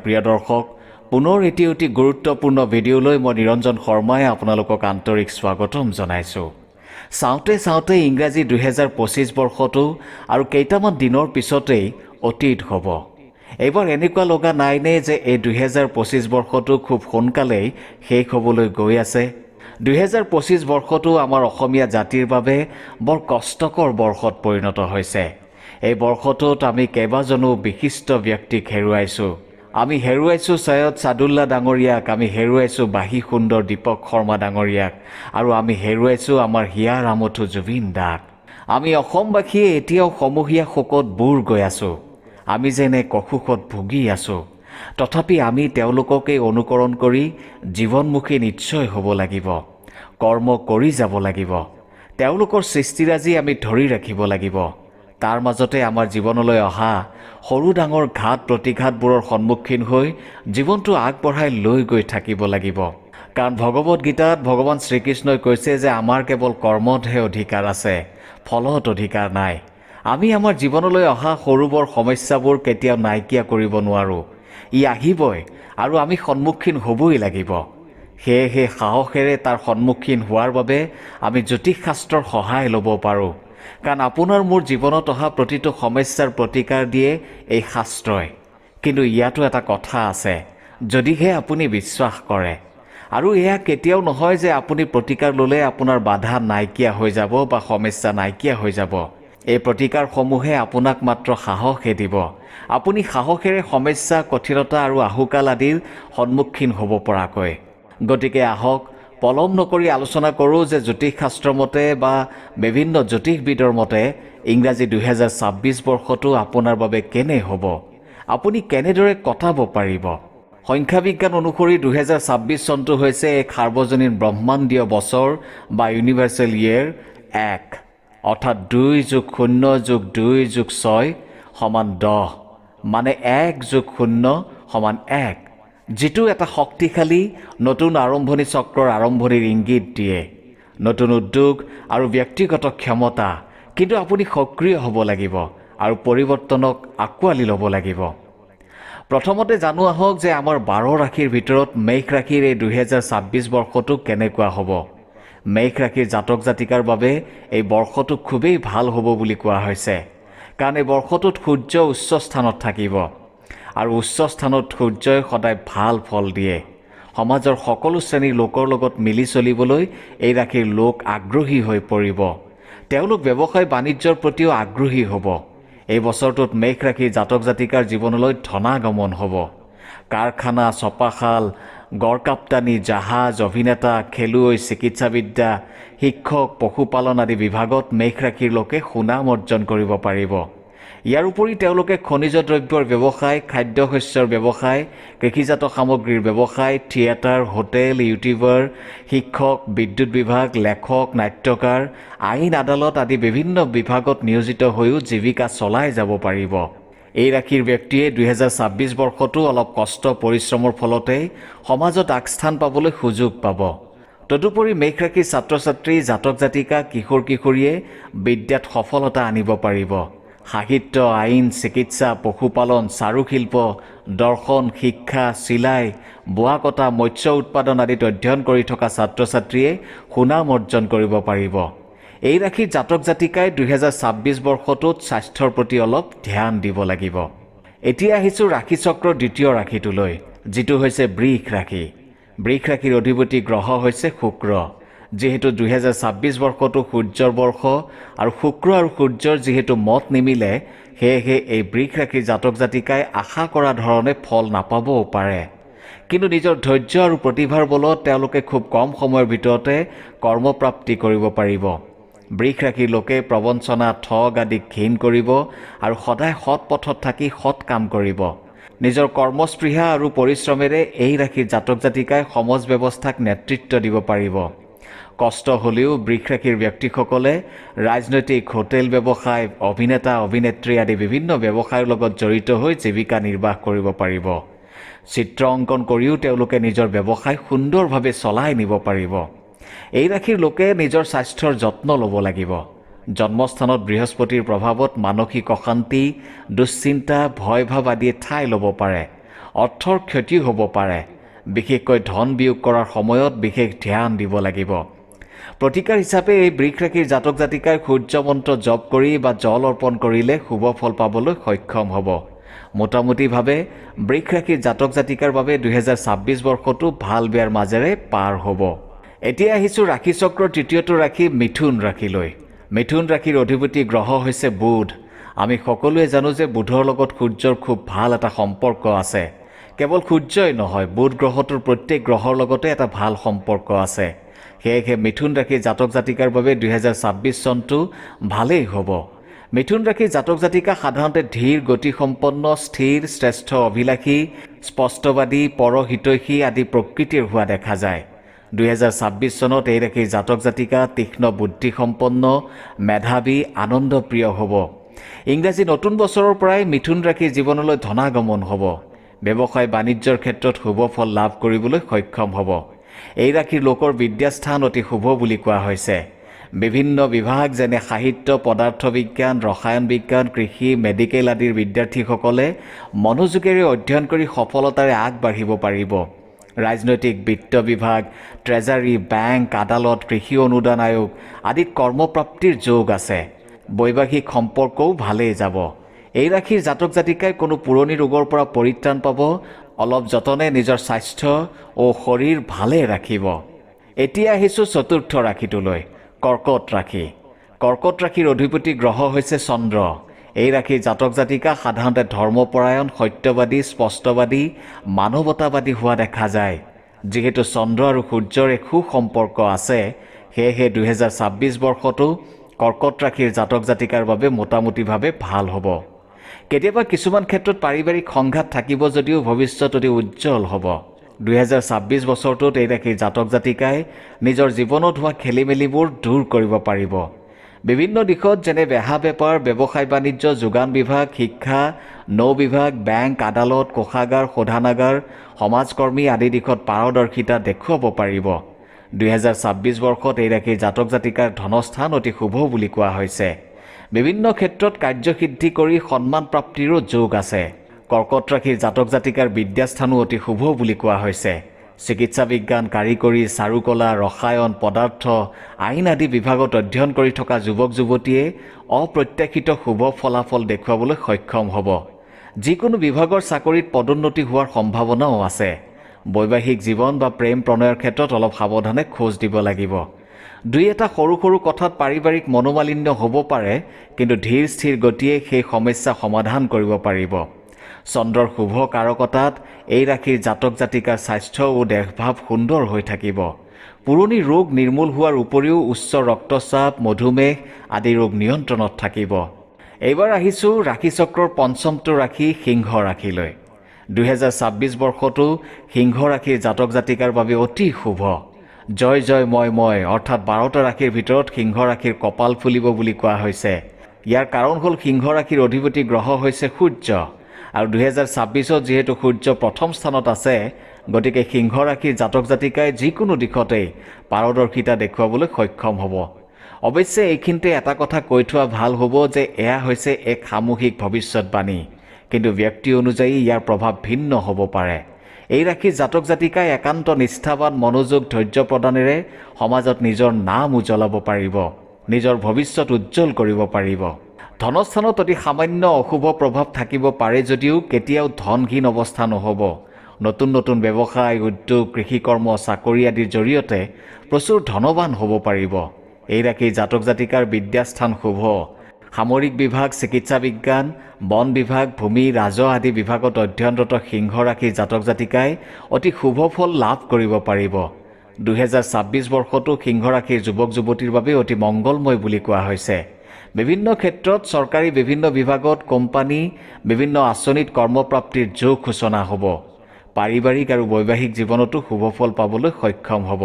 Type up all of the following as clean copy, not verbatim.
প্ৰিয় দৰ্শক, পুনৰ এটি অতি গুৰুত্বপূৰ্ণ ভিডিঅ'লৈ মই নিৰঞ্জন শৰ্মাই আপোনালোকক আন্তৰিক স্বাগতম জনাইছোঁ। চাওঁতে ইংৰাজী 2025 বৰ্ষটো আৰু কেইটামান দিনৰ পিছতেই অতীত হ'ব। এইবাৰ এনেকুৱা লগা নাইনে যে এই 2025 বৰ্ষটো খুব সোনকালেই শেষ হ'বলৈ গৈ আছে। 2025 বৰ্ষটো আমাৰ অসমীয়া জাতিৰ বাবে বৰ কষ্টকৰ বৰ্ষত পৰিণত হৈছে। এই বৰ্ষটোত আমি কেইবাজনো বিশিষ্ট ব্যক্তিক হেৰুৱাইছোঁ। আমি হেৰুৱাইছোঁ সৈয়দ ছাদুল্লাহ ডাঙৰীয়াক, আমি হেৰুৱাইছোঁ বাহী সুন্দৰ দীপক শৰ্মা ডাঙৰীয়াক, আৰু আমি হেৰুৱাইছোঁ আমাৰ হিয়াৰ আমঠু জুবিন দাক। আমি অসমবাসীয়ে এতিয়াও সমূহীয়া শোকত বুৰ গৈ আছোঁ। আমি যেনে কশোকত ভুগি আছোঁ। তথাপি আমি তেওঁলোককেই অনুকৰণ কৰি জীৱনমুখী নিশ্চয় হ'ব লাগিব। কৰ্ম কৰি যাব লাগিব। তেওঁলোকৰ সৃষ্টিৰাজি আমি ধৰি ৰাখিব লাগিব। তাৰ মাজতে আমাৰ জীৱনলৈ অহা সৰু ডাঙৰ ঘাত প্ৰতিঘাতবোৰৰ সন্মুখীন হৈ জীৱনটো আগবঢ়াই লৈ গৈ থাকিব লাগিব। কাৰণ ভগৱত গীতাত ভগৱান শ্ৰীকৃষ্ণই কৈছে যে আমাৰ কেৱল কৰ্মতহে অধিকাৰ আছে, ফলত অধিকাৰ নাই। আমি আমাৰ জীৱনলৈ অহা সৰু বৰ সমস্যাবোৰ কেতিয়াও নাইকিয়া কৰিব নোৱাৰোঁ। ই আহিবই আৰু আমি সন্মুখীন হ'বই লাগিব। সেয়েহে সাহসেৰে তাৰ সন্মুখীন হোৱাৰ বাবে আমি জ্যোতিষশাস্ত্ৰৰ সহায় ল'ব পাৰোঁ। কাৰণ আপোনাৰ মোৰ জীৱনত অহা প্ৰতিটো সমস্যাৰ প্ৰতিকাৰ দিয়ে এই শাস্ত্ৰই। কিন্তু ইয়াতো এটা কথা আছে, যদিহে আপুনি বিশ্বাস কৰে। আৰু এয়া কেতিয়াও নহয় যে আপুনি প্ৰতিকাৰ ল'লে আপোনাৰ বাধা নাইকিয়া হৈ যাব বা সমস্যা নাইকিয়া হৈ যাব। এই প্ৰতিকাৰসমূহে আপোনাক মাত্ৰ সাহসহে দিব। আপুনি সাহসেৰে সমস্যা, কঠিনতা আৰু আহুকাল আদিৰ সন্মুখীন হ'ব পৰাকৈ। গতিকে আহক পলম নকৰি আলোচনা কৰোঁ যে জ্যোতিষশাস্ত্ৰৰ মতে বা বিভিন্ন জ্যোতিষবিদৰ মতে ইংৰাজী 2026 বৰ্ষটো আপোনাৰ বাবে কেনে হ'ব, আপুনি কেনেদৰে কটাব পাৰিব। সংখ্যা বিজ্ঞান অনুসৰি 2026 চনটো হৈছে এক সাৰ্বজনীন ব্ৰহ্মাণ্ডীয় বছৰ বা ইউনিভাৰ্চেল ইয়েৰ 1, অৰ্থাৎ 2+0+2+6 = 10, মানে 1+0 = 1, যিটো এটা শক্তিশালী নতুন আৰম্ভণি চক্ৰৰ আৰম্ভণিৰ ইংগিত দিয়ে। নতুন উদ্যোগ আৰু ব্যক্তিগত ক্ষমতা, কিন্তু আপুনি সক্ৰিয় হ'ব লাগিব আৰু পৰিৱৰ্তনক আঁকোৱালি ল'ব লাগিব। প্ৰথমতে জানো আহক যে আমাৰ 12 ৰাশিৰ ভিতৰত মেষ ৰাশিৰ এই 2026 বৰ্ষটো কেনেকুৱা হ'ব। মেষ ৰাশিৰ জাতক জাতিকাৰ বাবে এই বৰ্ষটো খুবেই ভাল হ'ব বুলি কোৱা হৈছে। কাৰণ এই বৰ্ষটোত সূৰ্য উচ্চ স্থানত থাকিব, আৰু উচ্চ স্থানত সূৰ্যই সদায় ভাল ফল দিয়ে। সমাজৰ সকলো শ্ৰেণীৰ লোকৰ লগত মিলি চলিবলৈ এই ৰাশিৰ লোক আগ্ৰহী হৈ পৰিব। তেওঁলোক ব্যৱসায় বাণিজ্যৰ প্ৰতিও আগ্ৰহী হ'ব। এই বছৰটোত মেষ ৰাশিৰ জাতক জাতিকাৰ জীৱনলৈ ধনাগমন হ'ব। কাৰখানা, ছপাশাল, গড়কাপ্তানি, জাহাজ, অভিনেতা, খেলুৱৈ, চিকিৎসাবিদ্যা, শিক্ষক, পশুপালন আদি বিভাগত মেষ ৰাশিৰ লোকে সুনাম অৰ্জন কৰিব পাৰিব। ইয়াৰ উপৰি তেওঁলোকে খনিজ দ্ৰব্যৰ ব্যৱসায়, খাদ্যশস্যৰ ব্যৱসায়, কৃষিজাত সামগ্ৰীৰ ব্যৱসায়, থিয়েটাৰ, হোটেল, ইউটিউবাৰ, শিক্ষক, বিদ্যুৎ বিভাগ, লেখক, নাট্যকাৰ, আইন আদালত আদি বিভিন্ন বিভাগত নিয়োজিত হৈও জীৱিকা চলাই যাব পাৰিব। এই ৰাশিৰ ব্যক্তিয়ে 2026 বৰ্ষটো অলপ কষ্ট পৰিশ্ৰমৰ ফলতেই সমাজত আগস্থান পাবলৈ সুযোগ পাব। তদুপৰি মেষ ৰাশিৰ ছাত্ৰ ছাত্ৰী, জাতক জাতিকা, কিশোৰ কিশোৰীয়ে বিদ্যাত সফলতা আনিব পাৰিব। সাহিত্য, আইন, চিকিৎসা, পশুপালন, চাৰুশিল্প, দৰ্শন, শিক্ষা, চিলাই, বোৱা কটা, মৎস্য উৎপাদন আদিত অধ্যয়ন কৰি থকা ছাত্ৰ ছাত্ৰীয়ে সুনাম অৰ্জন কৰিব পাৰিব। এই ৰাশিৰ জাতক জাতিকাই 2026 বৰ্ষটোত স্বাস্থ্যৰ প্ৰতি অলপ ধ্যান দিব লাগিব। এতিয়া আহিছোঁ ৰাশিচক্ৰৰ দ্বিতীয় ৰাশিটোলৈ, যিটো হৈছে বৃষ ৰাশি। বৃষ ৰাশিৰ অধিপতি গ্ৰহ হৈছে শুক্ৰ। যিহেতু 2026 বৰ্ষটো সূৰ্যৰ বৰ্ষ আৰু শুক্ৰ আৰু সূৰ্যৰ যিহেতু মত নিমিলে, সেয়েহে এই বৃষ ৰাশিৰ জাতক জাতিকাই আশা কৰা ধৰণে ফল নাপাবও পাৰে। কিন্তু নিজৰ ধৈৰ্য আৰু প্ৰতিভাৰ বলত তেওঁলোকে খুব কম সময়ৰ ভিতৰতে কৰ্মপ্ৰাপ্তি কৰিব পাৰিব। বৃষ ৰাশিৰ লোকে প্ৰবঞ্চনা, ঠগ আদি ঘীন কৰিব আৰু সদায় সৎ পথত থাকি সৎ কাম কৰিব। নিজৰ কৰ্মস্পৃহা আৰু পৰিশ্ৰমেৰে এই ৰাশিৰ জাতক জাতিকাই সমাজ ব্যৱস্থাক নেতৃত্ব দিব পাৰিব। কষ্ট হ'লেও বৃষ ৰাশিৰ ব্যক্তিসকলে ৰাজনৈতিক, হোটেল ব্যৱসায়, অভিনেতা, অভিনেত্ৰী আদি বিভিন্ন ব্যৱসায়ৰ লগত জড়িত হৈ জীৱিকা নিৰ্বাহ কৰিব পাৰিব। চিত্ৰ অংকন কৰিও তেওঁলোকে নিজৰ ব্যৱসায় সুন্দৰভাৱে চলাই নিব পাৰিব। এই ৰাশিৰ লোকে নিজৰ স্বাস্থ্যৰ যত্ন ল'ব লাগিব। জন্মস্থানত বৃহস্পতিৰ প্ৰভাৱত মানসিক অশান্তি, দুশ্চিন্তা, ভয়ভাৱ আদিয়ে ঠাই ল'ব পাৰে। অৰ্থৰ ক্ষতি হ'ব পাৰে। বিশেষকৈ ধন বিয়োগ কৰাৰ সময়ত বিশেষ ধ্যান দিব লাগিব। প্ৰতিকাৰ হিচাপে এই বৃষ ৰাশিৰ জাতক জাতিকাই সূৰ্য মন্ত্ৰ জপ কৰি বা জল অৰ্পণ কৰিলে শুভ ফল পাবলৈ সক্ষম হ'ব। মোটামুটিভাৱে বৃষ ৰাশিৰ জাতক জাতিকাৰ বাবে 2026 বৰ্ষটো ভাল বেয়াৰ মাজেৰে পাৰ হ'ব। এতিয়া আহিছোঁ ৰাশি চক্ৰৰ তৃতীয়টো ৰাশি মিথুন ৰাশিলৈ। মিথুন ৰাশিৰ অধিপতি গ্ৰহ হৈছে বুধ। আমি সকলোৱে জানো যে বুধৰ লগত সূৰ্যৰ খুব ভাল এটা সম্পৰ্ক আছে। কেৱল সূৰ্যই নহয়, বুধ গ্ৰহটোৰ প্ৰত্যেক গ্ৰহৰ লগতে এটা ভাল সম্পৰ্ক আছে। সেয়েহে মিথুন ৰাশিৰ জাতক জাতিকাৰ বাবে 2026 চনটো ভালেই হ'ব। মিথুন ৰাশিৰ জাতক জাতিকা সাধাৰণতে ধীৰ গতিসম্পন্ন, স্থিৰ, শ্ৰেষ্ঠ অভিলাষী, স্পষ্টবাদী, পৰহিতৈষী আদি প্ৰকৃতিৰ হোৱা দেখা যায়। 2026 চনত এই ৰাশিৰ জাতক জাতিকা তীক্ষ্ণ বুদ্ধিসম্পন্ন, মেধাৱী, আনন্দপ্ৰিয় হ'ব। ইংৰাজী নতুন বছৰৰ পৰাই মিথুন ৰাশিৰ জীৱনলৈ ধনাগমন হ'ব। ব্যৱসায় বাণিজ্যৰ ক্ষেত্ৰত শুভ ফল লাভ কৰিবলৈ সক্ষম হ'ব। এই ৰাশিৰ লোকৰ বিদ্যাস্থান অতি শুভ বুলি কোৱা হৈছে। বিভিন্ন বিভাগ যেনে সাহিত্য, পদাৰ্থ বিজ্ঞান, ৰসায়ন বিজ্ঞান, কৃষি, মেডিকেল আদিৰ বিদ্যাৰ্থীসকলে মনোযোগেৰে অধ্যয়ন কৰি সফলতাৰে আগবাঢ়িব পাৰিব। ৰাজনৈতিক, বিত্ত বিভাগ, ট্ৰেজাৰী, বেংক, আদালত, কৃষি অনুদান আয়োগ আদিত কৰ্মপ্ৰাপ্তিৰ যোগ আছে। বৈবাহিক সম্পৰ্কও ভালেই যাব। এই ৰাশিৰ জাতক জাতিকাই কোনো পুৰণি ৰোগৰ পৰা পৰিত্ৰাণ পাব। অলপ যতনে নিজৰ স্বাস্থ্য ও শৰীৰ ভালে ৰাখিব। এতিয়া আহিছোঁ চতুৰ্থ ৰাশিটোলৈ, কৰ্কট ৰাশি। কৰ্কট ৰাশিৰ অধিপতি গ্ৰহ হৈছে চন্দ্ৰ। এই ৰাশিৰ জাতক জাতিকা সাধাৰণতে ধৰ্মপৰায়ণ, সত্যবাদী, স্পষ্টবাদী, মানৱতাবাদী হোৱা দেখা যায়। যিহেতু চন্দ্ৰ আৰু সূৰ্যৰ এক সুসম্পৰ্ক আছে, সেয়েহে 2026 বৰ্ষটো কৰ্কট ৰাশিৰ জাতক জাতিকাৰ বাবে মোটামুটিভাৱে ভাল হ'ব। কেতিয়াবা কিছুমান ক্ষেত্ৰত পাৰিবাৰিক সংঘাত থাকিব যদিও ভৱিষ্যত অতি উজ্জ্বল হ'ব। 2026 বছৰটোত এই ৰাশিৰ জাতক জাতিকাই নিজৰ জীৱনত হোৱা খেলিমেলিবোৰ দূৰ কৰিব পাৰিব। বিভিন্ন দিশত যেনে বেহা বেপাৰ, ব্যৱসায় বাণিজ্য, যোগান বিভাগ, শিক্ষা, নৌ বিভাগ, বেংক, আদালত, কোষাগাৰ, শোধনাগাৰ, সমাজকৰ্মী আদি দিশত পাৰদৰ্শিতা দেখুৱাব পাৰিব। 2026 বৰ্ষত এই ৰাশিৰ জাতক জাতিকাৰ ধনস্থান অতি শুভ বুলি কোৱা হৈছে। বিভিন্ন ক্ষেত্ৰত কাৰ্যসিদ্ধি কৰি সন্মান প্ৰাপ্তিৰো যোগ আছে। কৰ্কট ৰাশিৰ জাতক জাতিকাৰ বিদ্যাস্থানো অতি শুভ বুলি কোৱা হৈছে। চিকিৎসা বিজ্ঞান, কাৰিকৰী, চাৰুকলা, ৰসায়ন, পদাৰ্থ, আইন আদি বিভাগত অধ্যয়ন কৰি থকা যুৱক যুৱতীয়ে অপ্ৰত্যাশিত শুভ ফলাফল দেখুৱাবলৈ সক্ষম হ'ব। যিকোনো বিভাগৰ চাকৰিত পদোন্নতি হোৱাৰ সম্ভাৱনাও আছে। বৈবাহিক জীৱন বা প্ৰেম প্ৰণয়ৰ ক্ষেত্ৰত অলপ সাৱধানে খোজ দিব লাগিব। দুই এটা সৰু সৰু কথাত পাৰিবাৰিক মনোমালিন্য হ'ব পাৰে, কিন্তু ধীৰ স্থিৰ গতিয়ে সেই সমস্যা সমাধান কৰিব পাৰিব। চন্দ্ৰৰ শুভ কাৰকতাত এই ৰাশিৰ জাতক জাতিকাৰ স্বাস্থ্য ও দেহভাৱ সুন্দৰ হৈ থাকিব। পুৰণি ৰোগ নিৰ্মূল হোৱাৰ উপৰিও উচ্চ ৰক্তচাপ, মধুমেহ আদি ৰোগ নিয়ন্ত্ৰণত থাকিব। এইবাৰ আহিছোঁ ৰাশিচক্ৰৰ পঞ্চমটো ৰাশি সিংহ ৰাশিলৈ। 2026 বৰ্ষটো সিংহ ৰাশিৰ জাতক জাতিকাৰ বাবে অতি শুভ। জয় জয় মই অৰ্থাৎ 12টা ৰাশিৰ ভিতৰত সিংহ ৰাশিৰ কপাল ফুলিব বুলি কোৱা হৈছে। ইয়াৰ কাৰণ হ'ল সিংহ ৰাশিৰ অধিপতি গ্ৰহ হৈছে সূৰ্য, আৰু 2026ত যিহেতু সূৰ্য প্ৰথম স্থানত আছে, গতিকে সিংহ ৰাশিৰ জাতক জাতিকাই যিকোনো দিশতেই পাৰদৰ্শিতা দেখুৱাবলৈ সক্ষম হ'ব। অৱশ্যে এইখিনিতে এটা কথা কৈ থোৱা ভাল হ'ব যে এয়া হৈছে এক সামূহিক ভৱিষ্যৎবাণী, কিন্তু ব্যক্তি অনুযায়ী ইয়াৰ প্ৰভাৱ ভিন্ন হ'ব পাৰে। এই ৰাশিৰ জাতক জাতিকাই একান্ত নিষ্ঠাবান, মনোযোগ, ধৈৰ্য প্ৰদানেৰে সমাজত নিজৰ নাম উজ্বলাব পাৰিব, নিজৰ ভৱিষ্যত উজ্জ্বল কৰিব পাৰিব। ধনস্থানত অতি সামান্য অশুভ প্ৰভাৱ থাকিব পাৰে যদিও কেতিয়াও ধনহীন অৱস্থা নহ'ব। নতুন নতুন ব্যৱসায়, উদ্যোগ, কৃষিকৰ্ম, চাকৰি আদিৰ জৰিয়তে প্ৰচুৰ ধনৱান হ'ব পাৰিব। এই ৰাশিৰ জাতক জাতিকাৰ বিদ্যাস্থান শুভ। সামৰিক বিভাগ, চিকিৎসা বিজ্ঞান, বন বিভাগ, ভূমি, ৰাজহ আদি বিভাগত অধ্যয়নৰত সিংহ ৰাশিৰ জাতক জাতিকাই অতি শুভ ফল লাভ কৰিব পাৰিব। 2026 বৰ্ষটো সিংহ ৰাশিৰ যুৱক যুৱতীৰ বাবে অতি মংগলময় বুলি কোৱা হৈছে। বিভিন্ন ক্ষেত্ৰত চৰকাৰী বিভিন্ন বিভাগত, কোম্পানী, বিভিন্ন আঁচনিত কৰ্মপ্ৰাপ্তিৰ যোগ সূচনা হ'ব। পাৰিবাৰিক আৰু বৈবাহিক জীৱনতো শুভ ফল পাবলৈ সক্ষম হ'ব।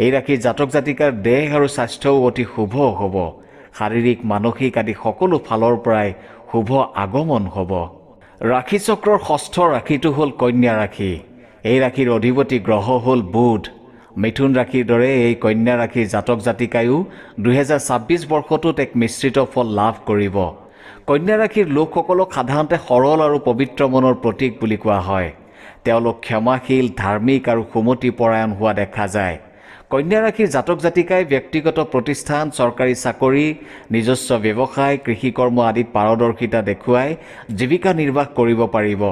এই ৰাশিৰ জাতক জাতিকাৰ দেহ আৰু স্বাস্থ্যও অতি শুভ হ'ব। শাৰীৰিক, মানসিক আদি সকলো ফালৰ পৰাই শুভ আগমন হ'ব। ৰাশিচক্ৰৰ ষষ্ঠ ৰাশিটো হ'ল কন্যা ৰাশি। এই ৰাশিৰ অধিপতি গ্ৰহ হ'ল বুধ। মিথুন ৰাশিৰ দৰে এই কন্যা ৰাশিৰ জাতক জাতিকায়ো 2026 বৰ্ষটোত এক মিশ্ৰিত ফল লাভ কৰিব। কন্যা ৰাশিৰ লোকসকলক সাধাৰণতে সৰল আৰু পবিত্ৰ মনৰ প্ৰতীক বুলি কোৱা হয়। তেওঁলোক ক্ষমাশীল, ধাৰ্মিক আৰু সুমতিপৰায়ণ হোৱা দেখা যায়। কন্যা ৰাশিৰ জাতক জাতিকাই ব্যক্তিগত প্ৰতিষ্ঠান, চৰকাৰী চাকৰি, নিজস্ব ব্যৱসায়, কৃষিকৰ্ম আদিত পাৰদৰ্শিতা দেখুৱাই জীৱিকা নিৰ্বাহ কৰিব পাৰিব।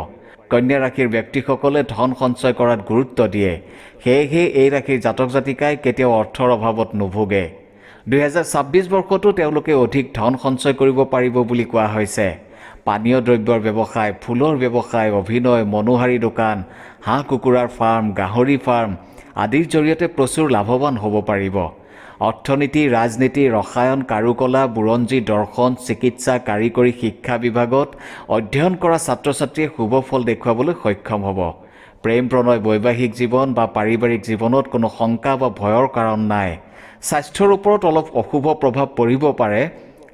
কন্যা ৰাশিৰ ব্যক্তিসকলে ধন সঞ্চয় কৰাত গুৰুত্ব দিয়ে। সেয়েহে এই ৰাশিৰ জাতক জাতিকাই কেতিয়াও অৰ্থৰ অভাৱত নুভোগে। 2026 বৰ্ষতো তেওঁলোকে অধিক ধন সঞ্চয় কৰিব পাৰিব বুলি কোৱা হৈছে। পানীয় দ্ৰব্যৰ ব্যৱসায়, ফুলৰ ব্যৱসায়, অভিনয়, মনোহাৰী দোকান, হাঁহ কুকুৰাৰ ফাৰ্ম, গাহৰি ফাৰ্ম আদিৰ জৰিয়তে প্ৰচুৰ লাভৱান হ'ব পাৰিব। অৰ্থনীতি, ৰাজনীতি, ৰসায়ন, কাৰুকলা, বুৰঞ্জী, দৰ্শন, চিকিৎসা, কাৰিকৰী শিক্ষা বিভাগত অধ্যয়ন কৰা ছাত্ৰ ছাত্ৰীয়ে শুভ ফল দেখুৱাবলৈ সক্ষম হ'ব। প্ৰেম প্ৰণয়, বৈবাহিক জীৱন বা পাৰিবাৰিক জীৱনত কোনো শংকা বা ভয়ৰ কাৰণ নাই। স্বাস্থ্যৰ ওপৰত অলপ অশুভ প্ৰভাৱ পৰিব পাৰে।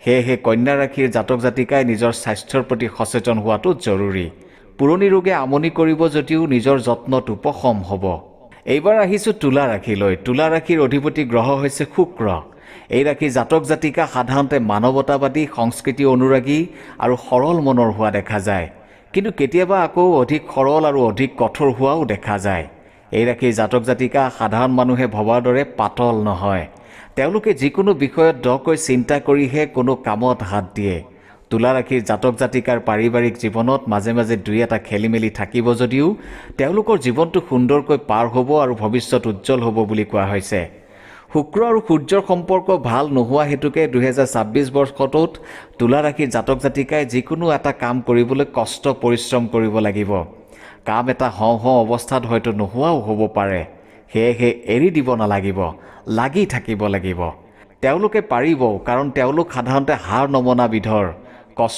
সেয়েহে কন্যা ৰাশিৰ জাতক জাতিকাই নিজৰ স্বাস্থ্যৰ প্ৰতি সচেতন হোৱাটো জৰুৰী। পুৰণি ৰোগে আমনি কৰিব যদিও নিজৰ যত্নত উপশম হ'ব। এইবাৰ আহিছোঁ তুলা ৰাশিলৈ। তুলা ৰাশিৰ অধিপতি গ্ৰহ হৈছে শুক্ৰ। এই ৰাশিৰ জাতক জাতিকা সাধাৰণতে মানৱতাবাদী, সংস্কৃতি অনুৰাগী আৰু সৰল মনৰ হোৱা দেখা যায়। কিন্তু কেতিয়াবা আকৌ অধিক সৰল আৰু অধিক কঠোৰ হোৱাও দেখা যায়। এই ৰাশিৰ জাতক জাতিকা সাধাৰণ মানুহে ভবাৰ দৰে পাতল নহয়। তেওঁলোকে যিকোনো বিষয়ত দকৈ চিন্তা কৰিহে কোনো কামত হাত দিয়ে। তুলা ৰাশিৰ জাতক জাতিকাৰ পাৰিবাৰিক জীৱনত মাজে মাজে দুই এটা খেলিমেলি থাকিব যদিও তেওঁলোকৰ জীৱনটো সুন্দৰকৈ পাৰ হ'ব আৰু ভৱিষ্যত উজ্জ্বল হ'ব বুলি কোৱা হৈছে। শুক্ৰ আৰু সূৰ্যৰ সম্পৰ্ক ভাল নোহোৱা হেতুকে 2026 বৰ্ষটোত তুলা ৰাশিৰ জাতক জাতিকাই যিকোনো এটা কাম কৰিবলৈ কষ্ট পৰিশ্ৰম কৰিব লাগিব। কাম এটা হওঁ হওঁ অৱস্থাত হয়তো নোহোৱাও হ'ব পাৰে। সেয়েহে এৰি দিব নালাগিব, লাগি থাকিব লাগিব। তেওঁলোকে পাৰিব, কাৰণ তেওঁলোক সাধাৰণতে হাৰ নমনা বিধৰ। কষ্ট